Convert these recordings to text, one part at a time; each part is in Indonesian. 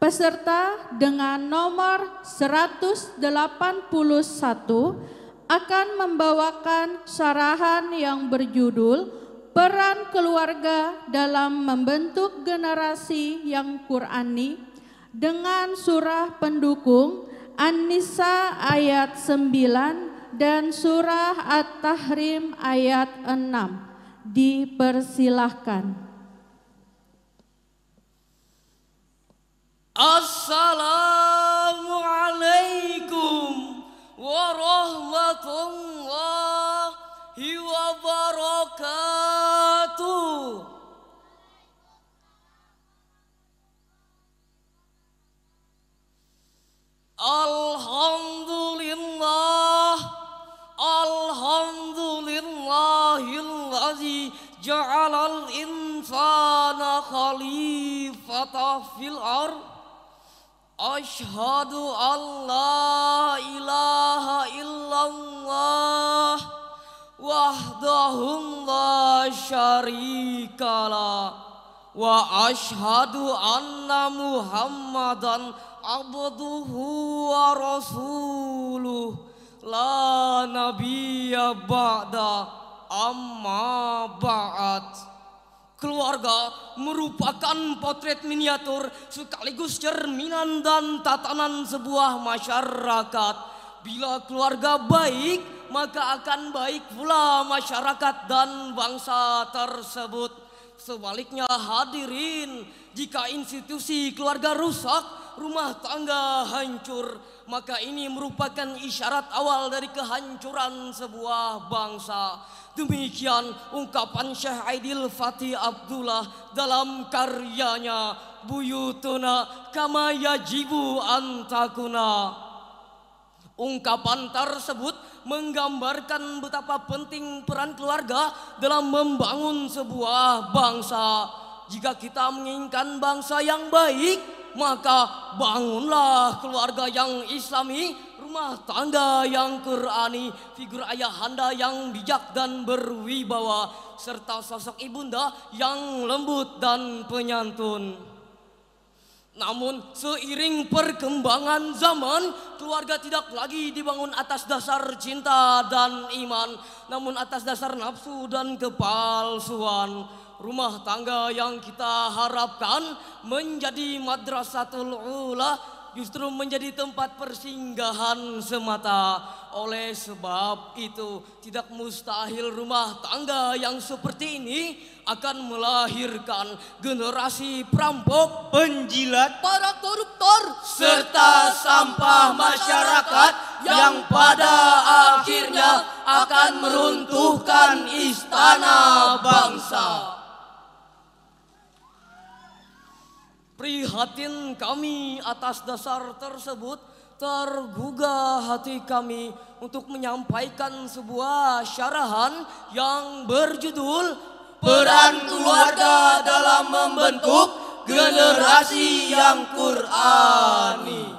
Peserta dengan nomor 181 akan membawakan syarahan yang berjudul Peran Keluarga dalam Membentuk Generasi yang Qur'ani dengan surah pendukung An-Nisa ayat 9 dan surah At-Tahrim ayat 6. Dipersilahkan. Assalamualaikum warahmatullahi wabarakatuh. Alhamdulillah, alhamdulillahillazi ja'alal insana khalifatan fil ardh. Asyhadu an la ilaha illallah wahdahu la syarikalah wa asyhadu anna Muhammadan abduhu wa rasuluh la nabiyya ba'da amma ba'd. Keluarga merupakan potret miniatur sekaligus cerminan dan tatanan sebuah masyarakat. Bila keluarga baik, maka akan baik pula masyarakat dan bangsa tersebut. Sebaliknya hadirin, jika institusi keluarga rusak, rumah tangga hancur, maka ini merupakan isyarat awal dari kehancuran sebuah bangsa. Demikian ungkapan Syekh Aidil Fatih Abdullah dalam karyanya Buyutuna Kama Yajibu Antakuna. Ungkapan tersebut menggambarkan betapa penting peran keluarga dalam membangun sebuah bangsa. Jika kita menginginkan bangsa yang baik, maka bangunlah keluarga yang islami, rumah tangga yang Qur'ani, figur ayahanda yang bijak dan berwibawa, serta sosok ibunda yang lembut dan penyantun. Namun seiring perkembangan zaman, keluarga tidak lagi dibangun atas dasar cinta dan iman, namun atas dasar nafsu dan kepalsuan. Rumah tangga yang kita harapkan menjadi madrasatul ula justru menjadi tempat persinggahan semata. Oleh sebab itu, tidak mustahil rumah tangga yang seperti ini akan melahirkan generasi perampok, penjilat, para koruptor, serta sampah masyarakat yang pada akhirnya akan meruntuhkan istana bangsa. Prihatin kami atas dasar tersebut, tergugah hati kami untuk menyampaikan sebuah syarahan yang berjudul Peran Keluarga dalam Membentuk Generasi yang Qur'ani.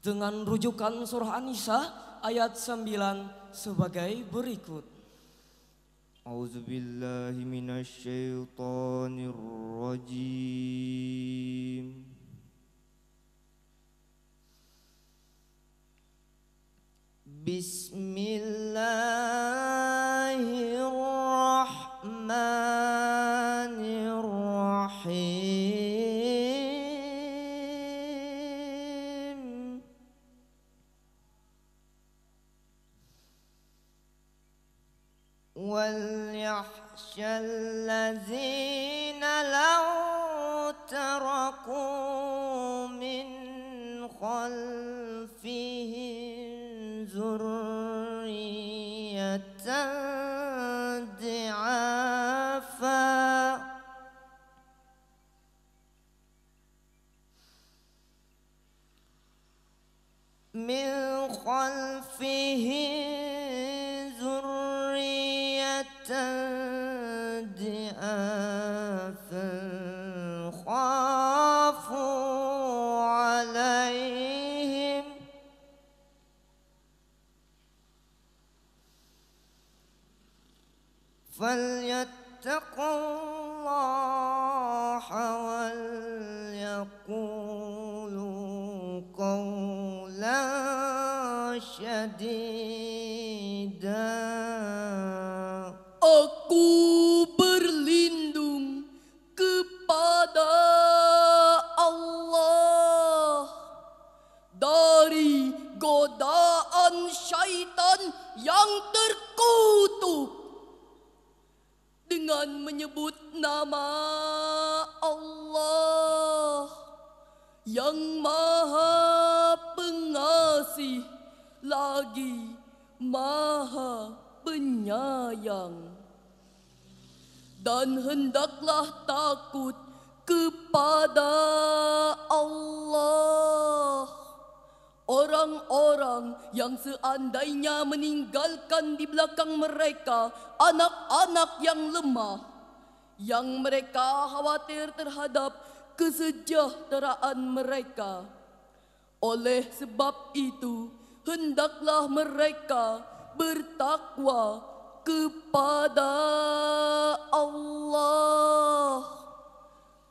Dengan rujukan surah An-Nisa ayat 9 sebagai berikut. A'udzubillahi minasyaitonirrajim. Bismillahirrahmanirrahim. وَلْيَخْشَ الَّذِينَ لَوْ تَرَكُوا مِنْ خَلْفِهِمْ ذُرِّيَّةً ضِعَافًا مِنْ خَلْفِهِمْ خافوا عليهم فليتقوا الله وليقولوا قولا سديدا. Aku berlindung kepada Allah dari godaan syaitan yang terkutuk dengan menyebut nama Allah yang Maha Pengasih lagi Maha Penyayang. Dan hendaklah takut kepada Allah orang-orang yang seandainya meninggalkan di belakang mereka anak-anak yang lemah, yang mereka khawatir terhadap kesejahteraan mereka. Oleh sebab itu, hendaklah mereka bertakwa kepada Allah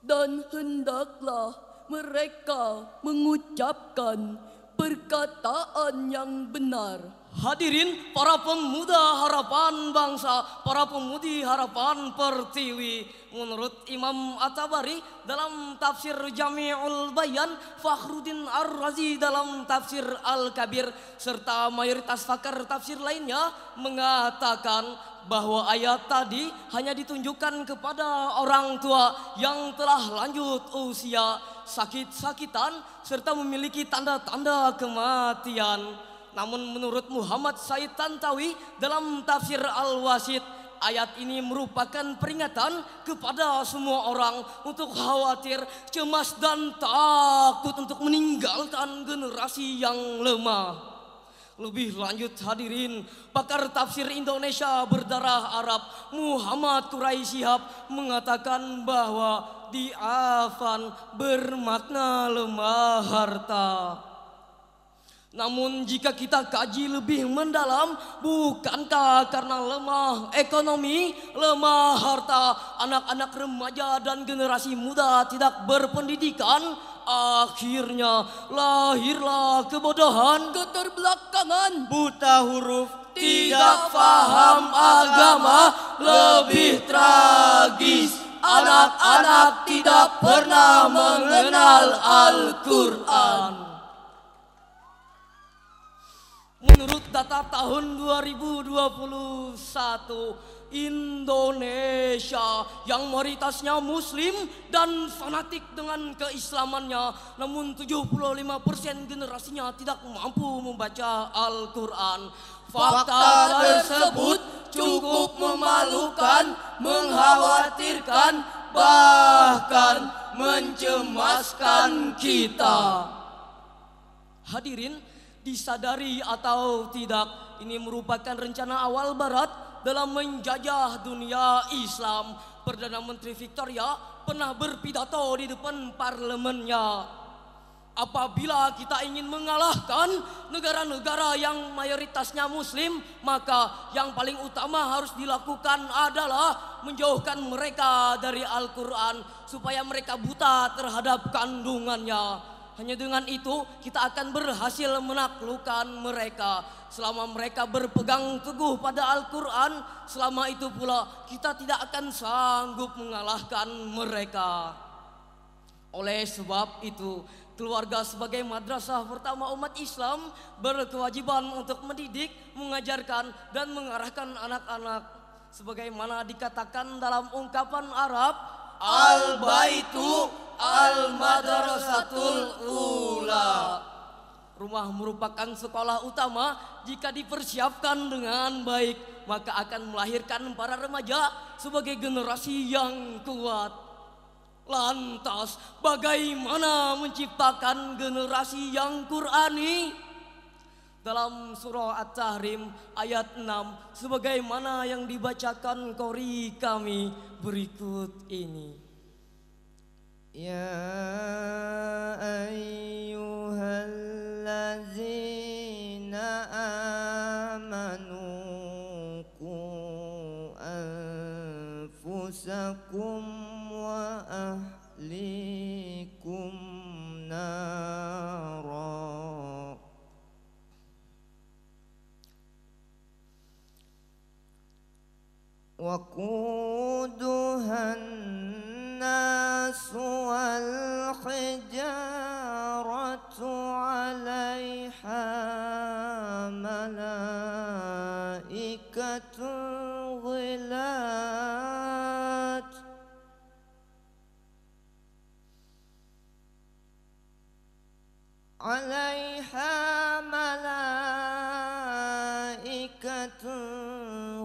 dan hendaklah mereka mengucapkan perkataan yang benar. Hadirin para pemuda harapan bangsa, para pemudi harapan pertiwi. Menurut Imam At-Tabari dalam tafsir Jami'ul Bayan, Fakhruddin Ar-Razi dalam tafsir Al-Kabir, serta mayoritas pakar tafsir lainnya mengatakan bahwa ayat tadi hanya ditunjukkan kepada orang tua yang telah lanjut usia, sakit-sakitan, serta memiliki tanda-tanda kematian. Namun menurut Muhammad Said Tantawi dalam tafsir Al-Wasit, ayat ini merupakan peringatan kepada semua orang untuk khawatir, cemas dan takut untuk meninggalkan generasi yang lemah. Lebih lanjut hadirin, pakar tafsir Indonesia berdarah Arab Muhammad Turai Shihab mengatakan bahwa di'afan bermakna lemah harta. Namun jika kita kaji lebih mendalam, bukankah karena lemah ekonomi, lemah harta, anak-anak remaja dan generasi muda tidak berpendidikan, akhirnya lahirlah kebodohan, keterbelakangan, buta huruf, tidak paham agama. Lebih tragis, anak-anak tidak pernah mengenal Al-Quran. Menurut data tahun 2021, Indonesia yang mayoritasnya muslim dan fanatik dengan keislamannya, namun 75% generasinya tidak mampu membaca Al-Quran. Fakta tersebut cukup memalukan, mengkhawatirkan, bahkan mencemaskan kita. Hadirin, disadari atau tidak, ini merupakan rencana awal Barat dalam menjajah dunia Islam. Perdana Menteri Victoria pernah berpidato di depan parlemennya. Apabila kita ingin mengalahkan negara-negara yang mayoritasnya muslim, maka yang paling utama harus dilakukan adalah menjauhkan mereka dari Al-Quran supaya mereka buta terhadap kandungannya. Hanya dengan itu kita akan berhasil menaklukkan mereka. Selama mereka berpegang teguh pada Al-Quran, selama itu pula kita tidak akan sanggup mengalahkan mereka. Oleh sebab itu, keluarga sebagai madrasah pertama umat Islam berkewajiban untuk mendidik, mengajarkan, dan mengarahkan anak-anak. Sebagaimana dikatakan dalam ungkapan Arab, Al-Baitu Al-Madrasatul Ula. Rumah merupakan sekolah utama. Jika dipersiapkan dengan baik, maka akan melahirkan para remaja sebagai generasi yang kuat. Lantas bagaimana menciptakan generasi yang Qurani? Dalam surah At-Tahrim ayat 6, sebagaimana yang dibacakan qori kami berikut ini. Ya ayyuhallazina amanu qu anfusakum أنفسكم وأهليكم نارا وقودها الناس والحجارة عليها ملائكة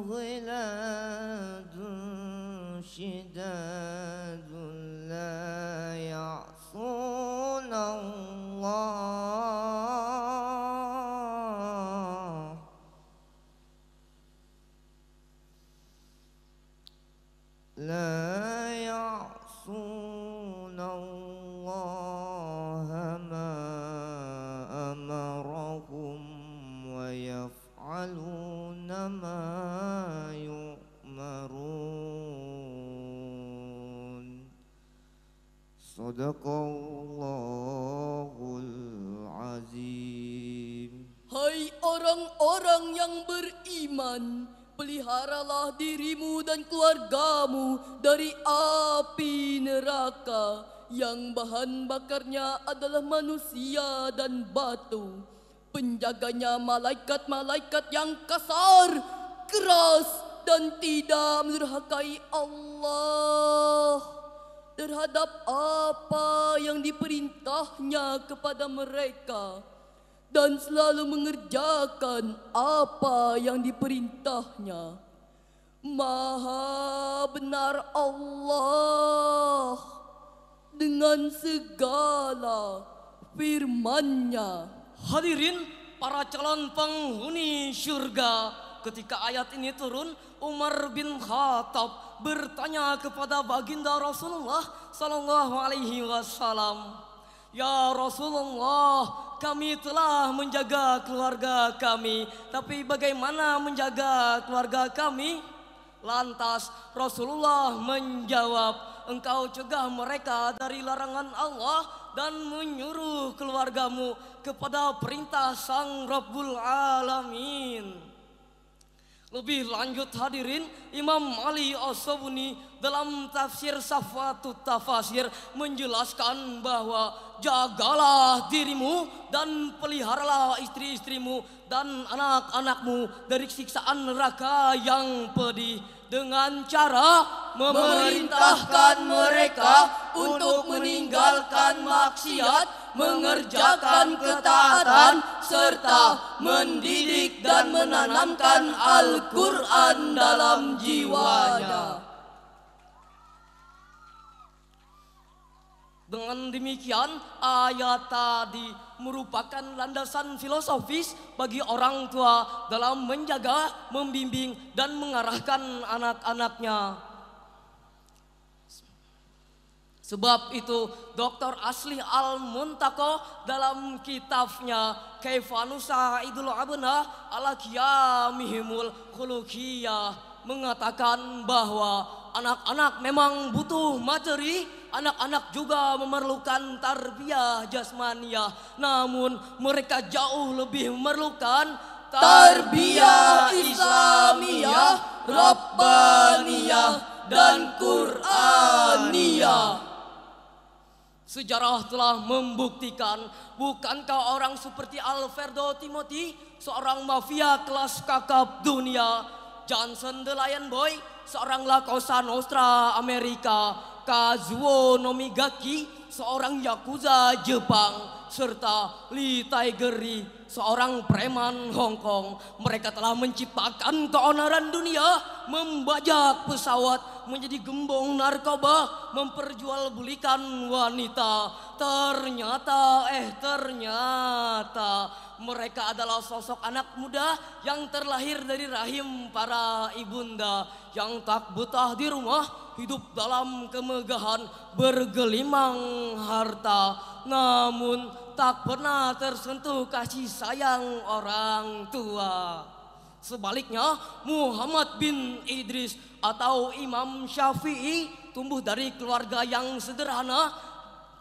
غلاظ شداد لا يعصون الله ما أمرهم ويفعلون ما يؤمرون Sadaqallahul azim. Hai orang-orang yang beriman, peliharalah dirimu dan keluargamu dari api neraka yang bahan bakarnya adalah manusia dan batu. Penjaganya malaikat-malaikat yang kasar, keras dan tidak mendurhakai Allah terhadap apa yang diperintahnya kepada mereka dan selalu mengerjakan apa yang diperintahnya. Maha benar Allah dengan segala firman-Nya. Hadirin para calon penghuni syurga, ketika ayat ini turun, Umar bin Khattab bertanya kepada baginda Rasulullah sallallahu alaihi wasallam, "Ya Rasulullah, kami telah menjaga keluarga kami, tapi bagaimana menjaga keluarga kami?" Lantas Rasulullah menjawab, "Engkau cegah mereka dari larangan Allah dan menyuruh keluargamu kepada perintah Sang Rabbul Alamin." Lebih lanjut hadirin, Imam Ali As-Sabuni dalam tafsir Safatut Tafasir menjelaskan bahwa jagalah dirimu dan peliharalah istri-istrimu dan anak-anakmu dari siksaan neraka yang pedih dengan cara memerintahkan mereka untuk meninggalkan maksiat, mengerjakan ketaatan, serta mendidik dan menanamkan Al-Quran dalam jiwanya. Dengan demikian, ayat tadi merupakan landasan filosofis bagi orang tua dalam menjaga, membimbing, dan mengarahkan anak-anaknya. Sebab itu Dr. Asli Al-Muntaqo dalam kitabnya Kaifa Nusa'idul Abna ala Qiyamihimul Khuluqiyah mengatakan bahwa anak-anak memang butuh materi, anak-anak juga memerlukan tarbiyah jasmaniyah, namun mereka jauh lebih memerlukan tarbiyah Islamiyah, Rabbaniyah, dan Qur'aniyah. Sejarah telah membuktikan, bukankah orang seperti Alfredo Timothy, seorang mafia kelas kakap dunia, Johnson the Lion Boy, seorang La Cosa Nostra Amerika, Kazuo Nomigaki, seorang Yakuza Jepang, serta Lee Taigeri, seorang preman Hong Kong. Mereka telah menciptakan keonaran dunia, membajak pesawat, menjadi gembong narkoba, memperjualbelikan wanita. Ternyata mereka adalah sosok anak muda yang terlahir dari rahim para ibunda yang tak betah di rumah, hidup dalam kemegahan, bergelimang harta, namun tak pernah tersentuh kasih sayang orang tua. Sebaliknya, Muhammad bin Idris atau Imam Syafi'i tumbuh dari keluarga yang sederhana,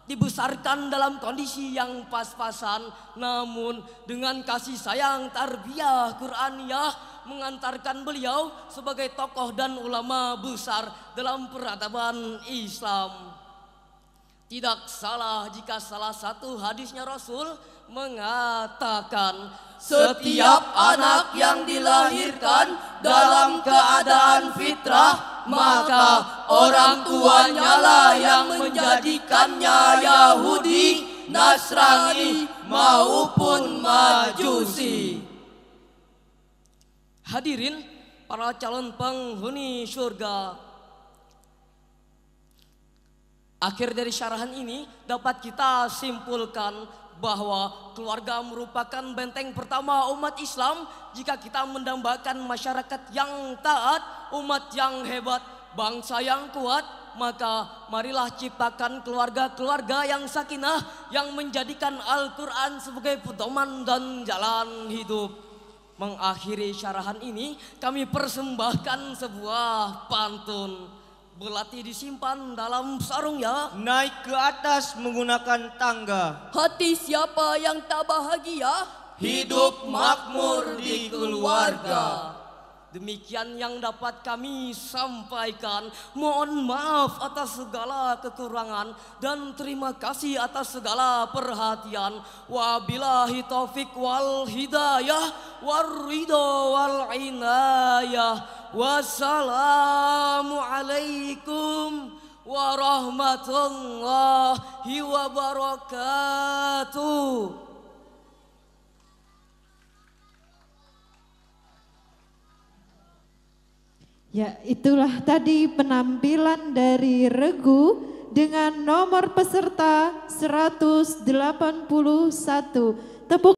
dibesarkan dalam kondisi yang pas-pasan, namun dengan kasih sayang tarbiyah Qur'aniyah mengantarkan beliau sebagai tokoh dan ulama besar dalam peradaban Islam. Tidak salah jika salah satu hadisnya Rasul mengatakan, setiap anak yang dilahirkan dalam keadaan fitrah, maka orang tuanya lah yang menjadikannya Yahudi, Nasrani maupun Majusi. Hadirin para calon penghuni surga, akhir dari syarahan ini dapat kita simpulkan bahwa keluarga merupakan benteng pertama umat Islam. Jika kita mendambakan masyarakat yang taat, umat yang hebat, bangsa yang kuat, maka marilah ciptakan keluarga-keluarga yang sakinah, yang menjadikan Al-Quran sebagai pedoman dan jalan hidup. Mengakhiri syarahan ini, kami persembahkan sebuah pantun. Belati disimpan dalam sarung ya, naik ke atas menggunakan tangga. hati siapa yang tak bahagia, hidup makmur di keluarga. Demikian yang dapat kami sampaikan. Mohon maaf atas segala kekurangan dan terima kasih atas segala perhatian. Wabillahi taufik wal hidayah war ridho wal inayah. Wassalamualaikum warahmatullahi wabarakatuh. Ya, itulah tadi penampilan dari Regu dengan nomor peserta 181. Tepuk